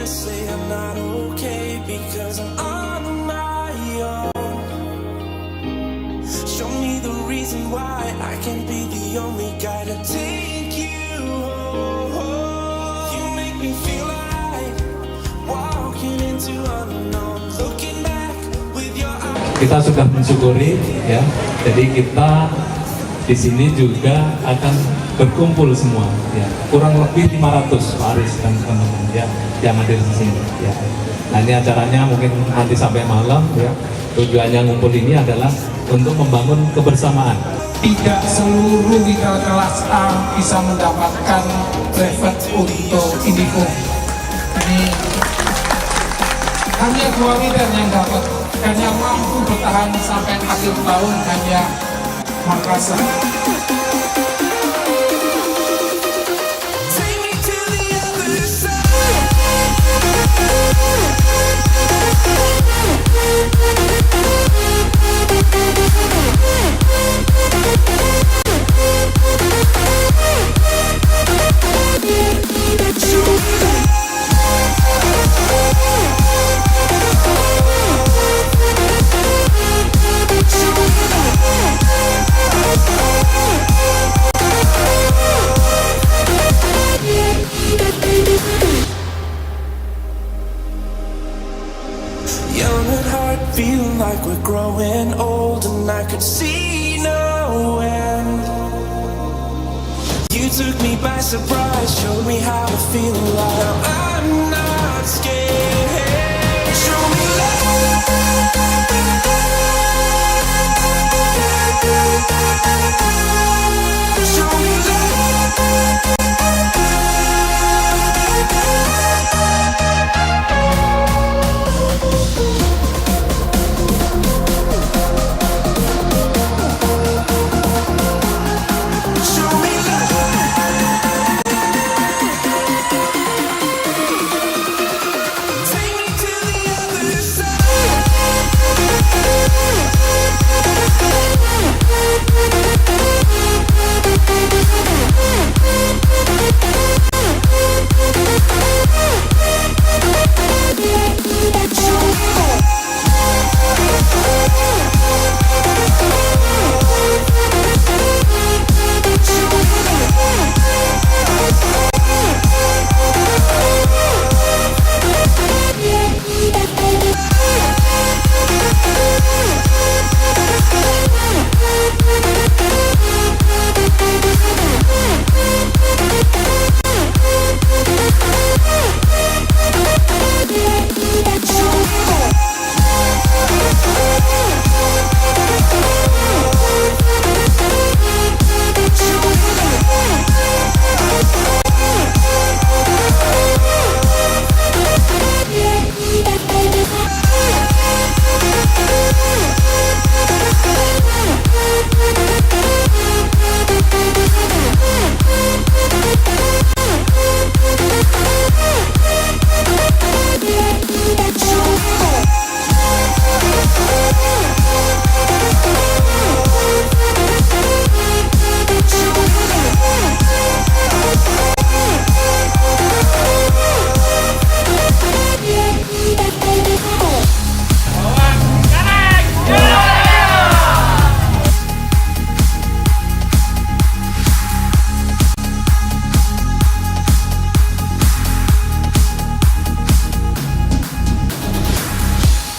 to say I'm not okay because I'm on my own. Show me the reason why I can be the only guy to take you home. You make me feel like walking into unknown, looking back with your eyes. Kita sudah mensyukuri ya, jadi kita di sini juga akan berkumpul semua ya, kurang lebih 500 waris dan teman-teman ya yang ada di sini ya. Nah ini acaranya mungkin nanti sampai malam ya. Tujuannya ngumpul ini adalah untuk membangun kebersamaan. Tidak seluruh wira kelas A bisa mendapatkan brevet untuk Indico. Ini hanya 2 wira yang dapat dan yang mampu bertahan sampai akhir tahun hanya Makassar. Take me to the other side. Young at heart, feeling like we're growing old, and I could see no end. You took me by surprise, showed me how to feel alive. Now I'm not scared.